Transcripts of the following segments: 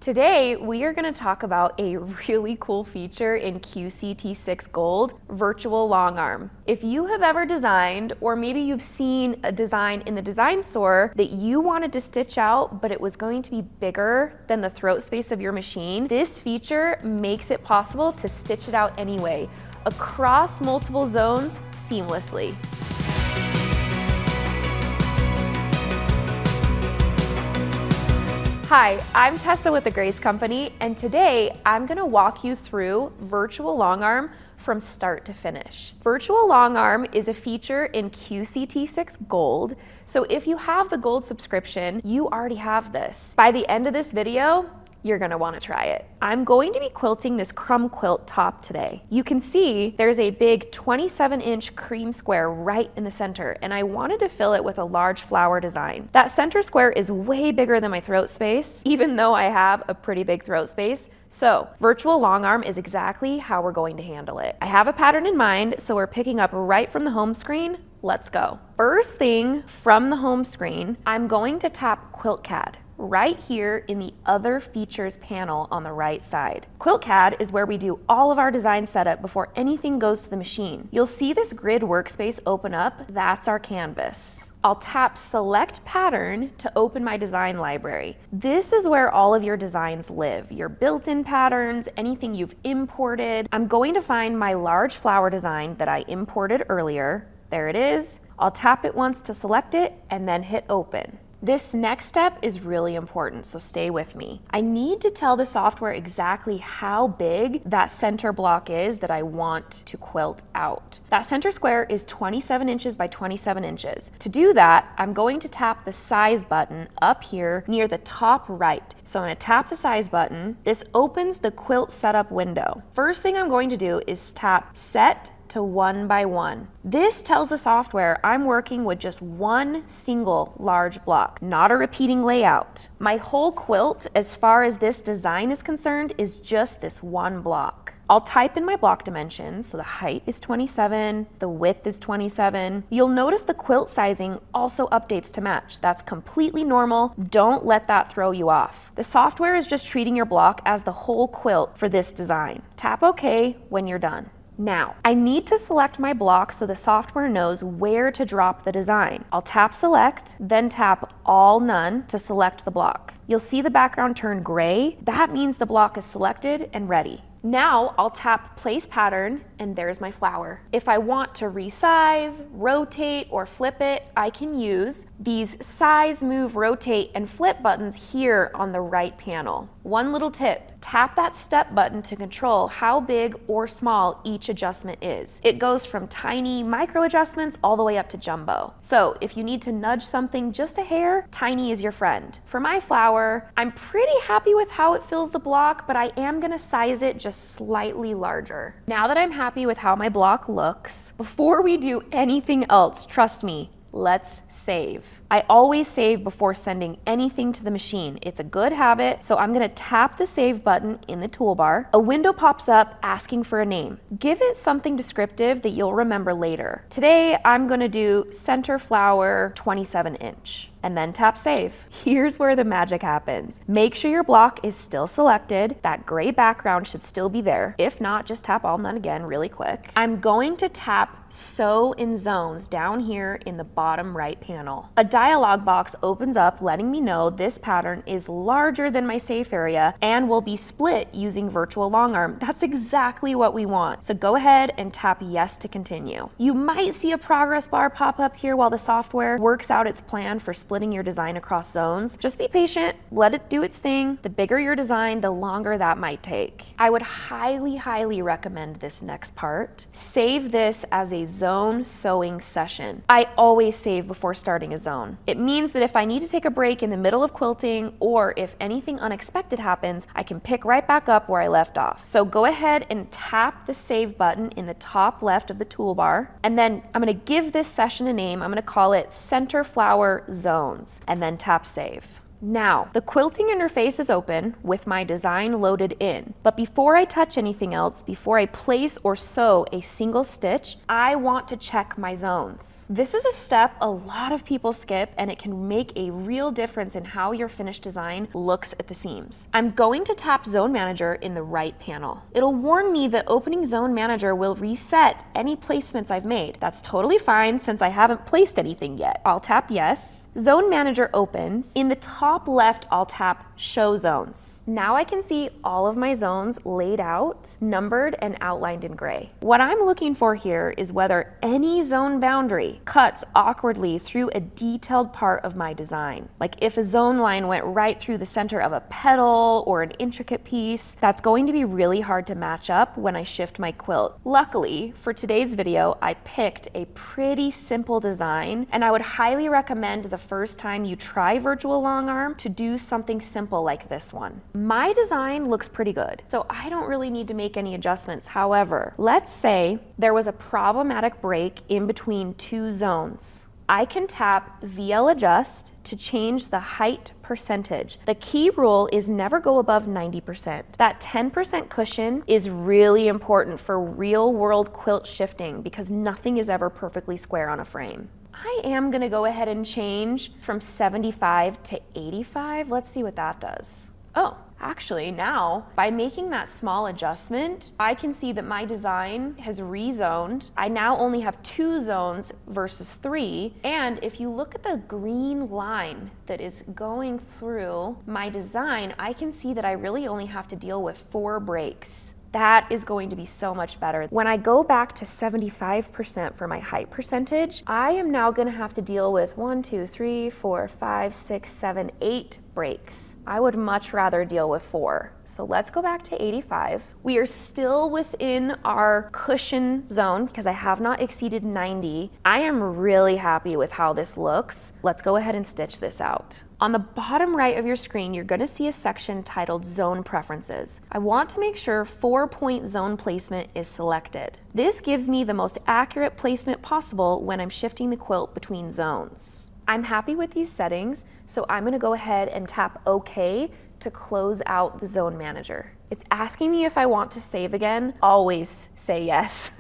Today, we are going to talk about a really cool feature in QCT6 Gold, Virtual Longarm. If you have ever designed, or maybe you've seen a design in the design store that you wanted to stitch out, but it was going to be bigger than the throat space of your machine, this feature makes it possible to stitch it out anyway, across multiple zones seamlessly. Hi, I'm Tessa with the Grace Company, and today I'm going to walk you through Virtual Longarm from start to finish. Virtual Longarm is a feature in QCT6 Gold, so if you have the Gold subscription, you already have this. By the end of this video, you're gonna wanna try it. I'm going to be quilting this crumb quilt top today. You can see there's a big 27-inch cream square right in the center, and I wanted to fill it with a large flower design. That center square is way bigger than my throat space, even though I have a pretty big throat space. So Virtual Longarm is exactly how we're going to handle it. I have a pattern in mind, so we're picking up right from the home screen. Let's go. First thing from the home screen, I'm going to tap QuiltCAD right here in the Other Features panel on the right side. QuiltCAD is where we do all of our design setup before anything goes to the machine. You'll see this grid workspace open up. That's our canvas. I'll tap Select Pattern to open my design library. This is where all of your designs live, your built-in patterns, anything you've imported. I'm going to find my large flower design that I imported earlier. There it is. I'll tap it once to select it and then hit Open. This next step is really important, so stay with me. I need to tell the software exactly how big that center block is that I want to quilt out. That center square is 27 inches by 27 inches. To do that, I'm going to tap the size button up here near the top right. So I'm going to tap the size button. This opens the quilt setup window. First thing I'm going to do is tap Set to 1 by 1. This tells the software I'm working with just one single large block, not a repeating layout. My whole quilt, as far as this design is concerned, is just this one block. I'll type in my block dimensions, so the height is 27, the width is 27. You'll notice the quilt sizing also updates to match. That's completely normal. Don't let that throw you off. The software is just treating your block as the whole quilt for this design. Tap OK when you're done. Now, I need to select my block so the software knows where to drop the design. I'll tap Select, then tap All None to select the block. You'll see the background turn gray. That means the block is selected and ready. Now I'll tap Place Pattern, and there's my flower. If I want to resize, rotate, or flip it, I can use these Size, Move, Rotate, and Flip buttons here on the right panel. One little tip, tap that step button to control how big or small each adjustment is. It goes from tiny micro adjustments all the way up to jumbo. So if you need to nudge something just a hair, tiny is your friend. For my flower, I'm pretty happy with how it fills the block, but I am gonna size it just slightly larger. Now that I'm happy with how my block looks, before we do anything else, trust me, let's save. I always save before sending anything to the machine. It's a good habit, so I'm gonna tap the Save button in the toolbar. A window pops up asking for a name. Give it something descriptive that you'll remember later. Today, I'm gonna do Center Flower 27 inch. And then tap Save. Here's where the magic happens. Make sure your block is still selected. That gray background should still be there. If not, just tap All None again really quick. I'm going to tap Sew in Zones down here in the bottom right panel. A dialog box opens up letting me know this pattern is larger than my safe area and will be split using Virtual Longarm. That's exactly what we want. So go ahead and tap Yes to continue. You might see a progress bar pop up here while the software works out its plan for splitting your design across zones. Just be patient, let it do its thing. The bigger your design, the longer that might take. I would highly recommend this next part. Save this as a zone sewing session. I always save before starting a zone. It means that if I need to take a break in the middle of quilting, or if anything unexpected happens, I can pick right back up where I left off. So go ahead and tap the Save button in the top left of the toolbar, and then I'm gonna give this session a name. I'm gonna call it Center Flower Zones, and then tap Save. Now, the quilting interface is open with my design loaded in, but before I touch anything else, before I place or sew a single stitch, I want to check my zones. This is a step a lot of people skip, and it can make a real difference in how your finished design looks at the seams. I'm going to tap Zone Manager in the right panel. It'll warn me that opening Zone Manager will reset any placements I've made. That's totally fine since I haven't placed anything yet. I'll tap yes. Zone Manager opens. In the top left, I'll tap Show Zones. Now I can see all of my zones laid out, numbered, and outlined in gray. What I'm looking for here is whether any zone boundary cuts awkwardly through a detailed part of my design. Like if a zone line went right through the center of a petal or an intricate piece, that's going to be really hard to match up when I shift my quilt. Luckily, for today's video, I picked a pretty simple design, and I would highly recommend the first time you try Virtual Longarm to do something simple like this one. My design looks pretty good, so I don't really need to make any adjustments. However, let's say there was a problematic break in between two zones. I can tap VL Adjust to change the height percentage. The key rule is never go above 90%. That 10% cushion is really important for real world quilt shifting because nothing is ever perfectly square on a frame. I am gonna go ahead and change from 75 to 85. Let's see what that does. Oh, actually now, by making that small adjustment, I can see that my design has rezoned. I now only have 2 zones versus 3. And if you look at the green line that is going through my design, I can see that I really only have to deal with 4 breaks. That is going to be so much better. When I go back to 75% for my height percentage, I am now gonna have to deal with 1, 2, 3, 4, 5, 6, 7, 8 breaks. I would much rather deal with 4. So let's go back to 85. We are still within our cushion zone because I have not exceeded 90. I am really happy with how this looks. Let's go ahead and stitch this out. On the bottom right of your screen, you're going to see a section titled Zone Preferences. I want to make sure 4-point zone placement is selected. This gives me the most accurate placement possible when I'm shifting the quilt between zones. I'm happy with these settings, so I'm going to go ahead and tap OK to close out the Zone Manager. It's asking me if I want to save again. Always say yes.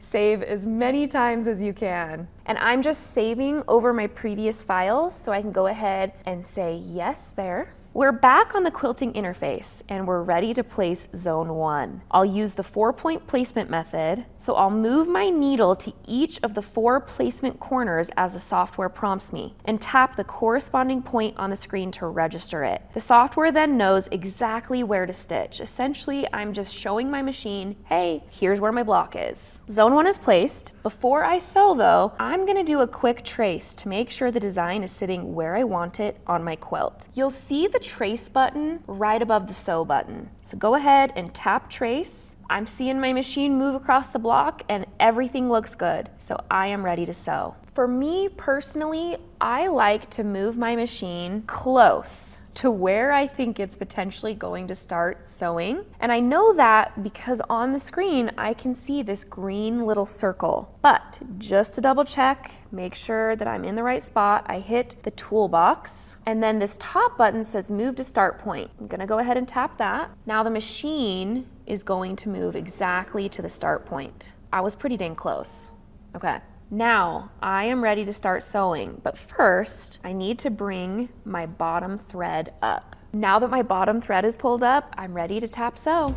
Save as many times as you can. And I'm just saving over my previous files, so I can go ahead and say yes there. We're back on the quilting interface and we're ready to place zone 1. I'll use the 4-point placement method, so I'll move my needle to each of the 4 placement corners as the software prompts me and tap the corresponding point on the screen to register it. The software then knows exactly where to stitch. Essentially, I'm just showing my machine, hey, here's where my block is. Zone 1 is placed. Before I sew though, I'm gonna do a quick trace to make sure the design is sitting where I want it on my quilt. You'll see the trace button right above the sew button. So go ahead and tap trace. I'm seeing my machine move across the block and everything looks good. So I am ready to sew. For me personally, I like to move my machine close to where I think it's potentially going to start sewing. And I know that because on the screen, I can see this green little circle. But just to double check, make sure that I'm in the right spot, I hit the toolbox, and then this top button says move to start point. I'm gonna go ahead and tap that. Now the machine is going to move exactly to the start point. I was pretty dang close. Okay. Now, I am ready to start sewing, but first, I need to bring my bottom thread up. Now that my bottom thread is pulled up, I'm ready to tap sew.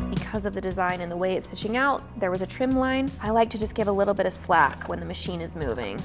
Because of the design and the way it's stitching out, there was a trim line. I like to just give a little bit of slack when the machine is moving.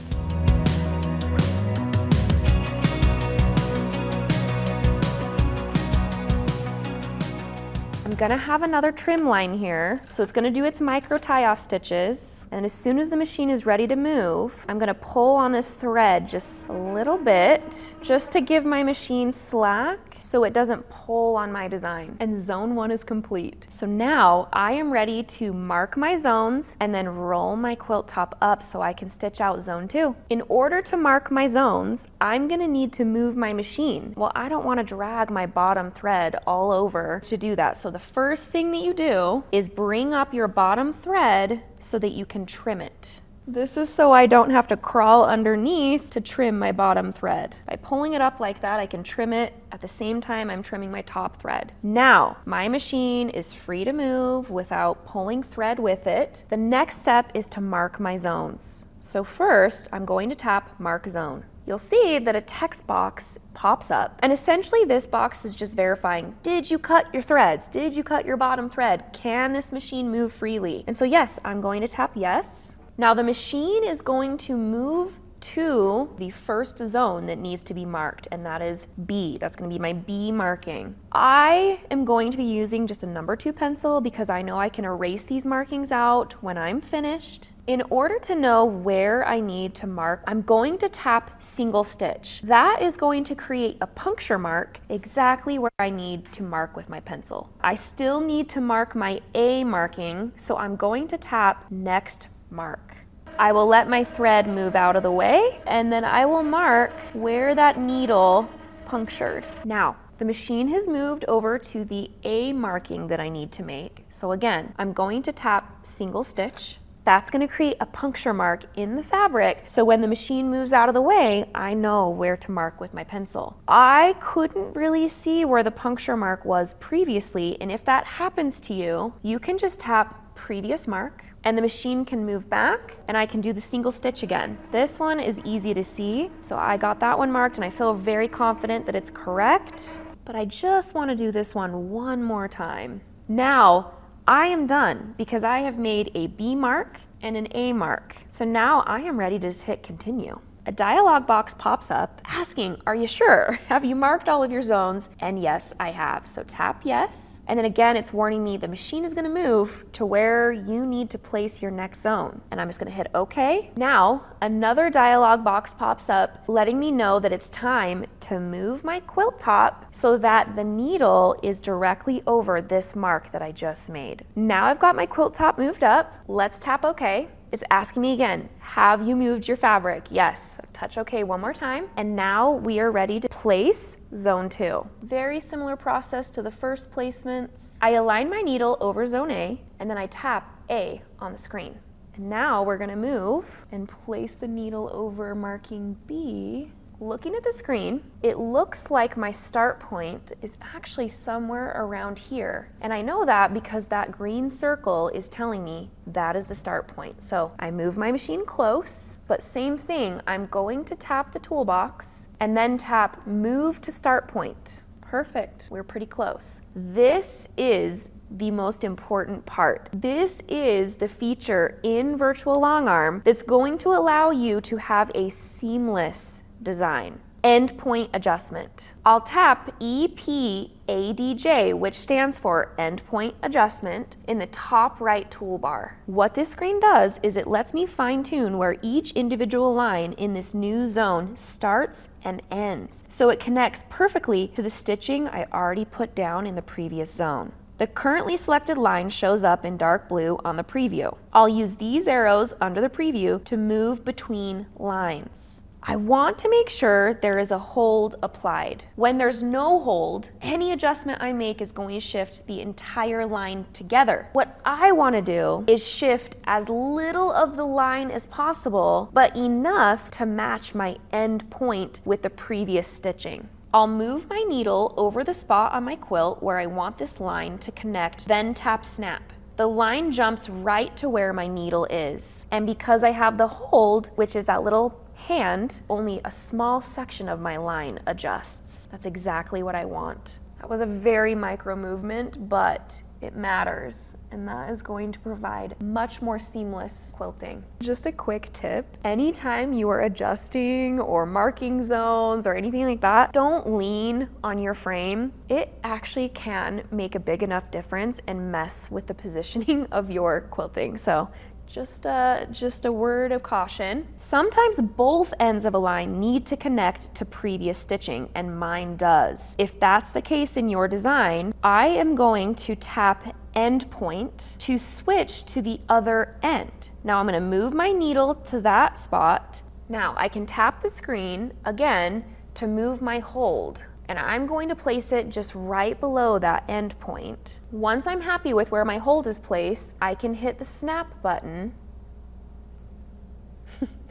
I'm gonna have another trim line here, so it's gonna do its micro tie-off stitches, and as soon as the machine is ready to move, I'm gonna pull on this thread just a little bit, just to give my machine slack so it doesn't pull on my design. And zone 1 is complete. So now I am ready to mark my zones and then roll my quilt top up so I can stitch out zone 2. In order to mark my zones, I'm gonna need to move my machine. Well, I don't wanna drag my bottom thread all over to do that. So the first thing that you do is bring up your bottom thread so that you can trim it. This is so I don't have to crawl underneath to trim my bottom thread. By pulling it up like that, I can trim it at the same time I'm trimming my top thread. Now, my machine is free to move without pulling thread with it. The next step is to mark my zones. So first, I'm going to tap Mark Zone. You'll see that a text box pops up, and essentially this box is just verifying, did you cut your threads? Did you cut your bottom thread? Can this machine move freely? And so yes, I'm going to tap yes. Now the machine is going to move to the first zone that needs to be marked, and that is B. That's going to be my B marking. I am going to be using just a number 2 pencil because I know I can erase these markings out when I'm finished. In order to know where I need to mark, I'm going to tap single stitch. That is going to create a puncture mark exactly where I need to mark with my pencil. I still need to mark my A marking, so I'm going to tap next mark. I will let my thread move out of the way, and then I will mark where that needle punctured. Now, the machine has moved over to the A marking that I need to make. So again, I'm going to tap single stitch. That's going to create a puncture mark in the fabric, so when the machine moves out of the way, I know where to mark with my pencil. I couldn't really see where the puncture mark was previously, and if that happens to you, you can just tap previous mark, and the machine can move back, and I can do the single stitch again. This one is easy to see, so I got that one marked, and I feel very confident that it's correct, but I just want to do this one more time. Now, I am done because I have made a B mark and an A mark. So now I am ready to just hit continue. A dialog box pops up asking, are you sure? Have you marked all of your zones? And yes, I have. So tap yes. And then again, it's warning me the machine is gonna move to where you need to place your next zone. And I'm just gonna hit okay. Now, another dialog box pops up letting me know that it's time to move my quilt top so that the needle is directly over this mark that I just made. Now I've got my quilt top moved up. Let's tap okay. It's asking me again, have you moved your fabric? Yes. Touch OK one more time. And now we are ready to place zone 2. Very similar process to the first placements. I align my needle over zone A, and then I tap A on the screen. And now we're going to move and place the needle over marking B. Looking at the screen, it looks like my start point is actually somewhere around here. And I know that because that green circle is telling me that is the start point. So I move my machine close, but same thing, I'm going to tap the toolbox and then tap move to start point. Perfect, we're pretty close. This is the most important part. This is the feature in Virtual Longarm that's going to allow you to have a seamless design. Endpoint adjustment. I'll tap EPADJ, which stands for Endpoint Adjustment, in the top right toolbar. What this screen does is it lets me fine-tune where each individual line in this new zone starts and ends, so it connects perfectly to the stitching I already put down in the previous zone. The currently selected line shows up in dark blue on the preview. I'll use these arrows under the preview to move between lines. I want to make sure there is a hold applied. When there's no hold, any adjustment I make is going to shift the entire line together. What I want to do is shift as little of the line as possible, but enough to match my end point with the previous stitching. I'll move my needle over the spot on my quilt where I want this line to connect, then tap snap. The line jumps right to where my needle is. And because I have the hold, which is that little hand, only a small section of my line adjusts. That's exactly what I want. That was a very micro movement, but it matters, and that is going to provide much more seamless quilting. Just a quick tip, anytime you are adjusting or marking zones or anything like that, don't lean on your frame. It actually can make a big enough difference and mess with the positioning of your quilting. So just a word of caution. Sometimes both ends of a line need to connect to previous stitching, and mine does. If that's the case in your design, I am going to tap end point to switch to the other end. Now I'm going to move my needle to that spot. Now I can tap the screen again to move my hold, and I'm going to place it just right below that end point. Once I'm happy with where my hold is placed, I can hit the snap button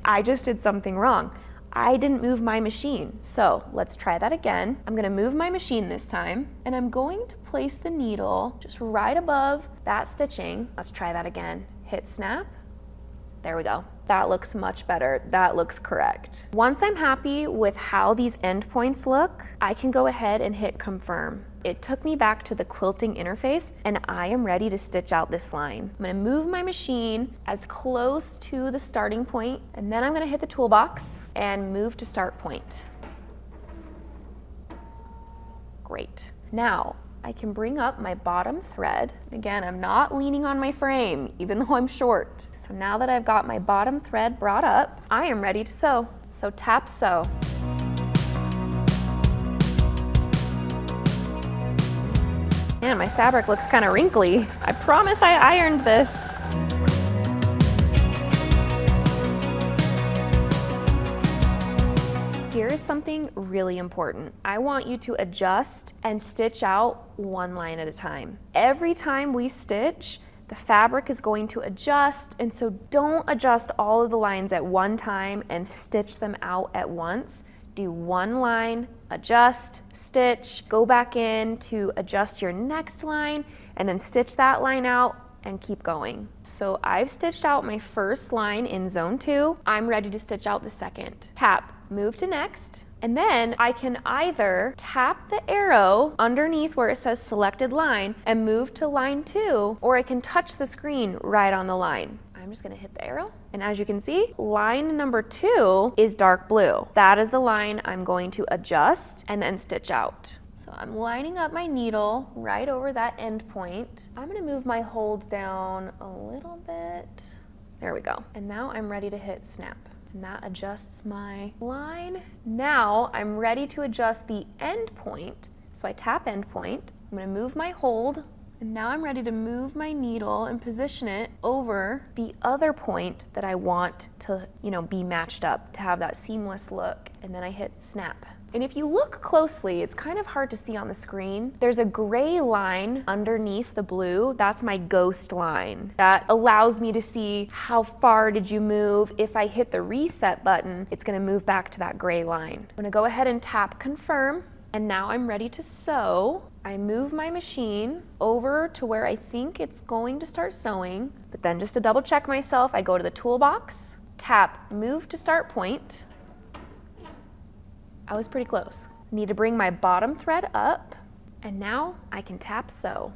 I just did something wrong. I didn't move my machine. So let's try that again. I'm gonna move my machine this time, and I'm going to place the needle just right above that stitching. Let's try that again. Hit snap. There we go. That looks much better. That looks correct. Once I'm happy with how these endpoints look, I can go ahead and hit confirm. It took me back to the quilting interface, and I am ready to stitch out this line. I'm gonna move my machine as close to the starting point, and then I'm gonna hit the toolbox and move to start point. Great. Now, I can bring up my bottom thread. Again, I'm not leaning on my frame, even though I'm short. So now that I've got my bottom thread brought up, I am ready to sew. So tap sew. Man, my fabric looks kind of wrinkly. I promise I ironed this. Here is something really important. I want you to adjust and stitch out one line at a time. Every time we stitch, the fabric is going to adjust, and so don't adjust all of the lines at one time and stitch them out at once. Do one line, adjust, stitch, go back in to adjust your next line, and then stitch that line out and keep going. So I've stitched out my first line in zone 2. I'm ready to stitch out the second. Tap, move to next, and then I can either tap the arrow underneath where it says selected line and move to line 2, or I can touch the screen right on the line. I'm just gonna hit the arrow, and as you can see, line number 2 is dark blue. That is the line I'm going to adjust and then stitch out. So I'm lining up my needle right over that end point. I'm gonna move my hold down a little bit. There we go. And now I'm ready to hit snap. And that adjusts my line. Now I'm ready to adjust the end point. So I tap end point. I'm gonna move my hold, and now I'm ready to move my needle and position it over the other point that I want to, be matched up, to have that seamless look. And then I hit snap. And if you look closely, it's kind of hard to see on the screen. There's a gray line underneath the blue. That's my ghost line. That allows me to see how far did you move. If I hit the reset button, it's gonna move back to that gray line. I'm gonna go ahead and tap confirm, and now I'm ready to sew. I move my machine over to where I think it's going to start sewing, but then just to double check myself, I go to the toolbox, tap move to start point. I was pretty close. I need to bring my bottom thread up, and now I can tap sew.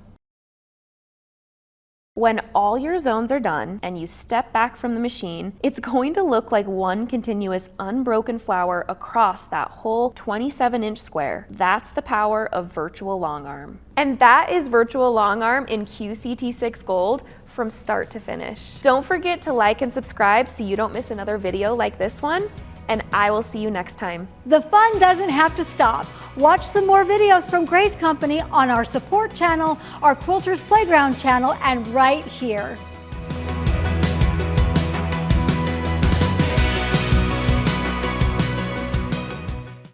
When all your zones are done and you step back from the machine, it's going to look like one continuous unbroken flower across that whole 27-inch square. That's the power of Virtual Longarm. And that is Virtual Longarm in QCT6 Gold from start to finish. Don't forget to like and subscribe so you don't miss another video like this one, and I will see you next time. The fun doesn't have to stop. Watch some more videos from Grace Company on our support channel, our Quilters Playground channel, and right here.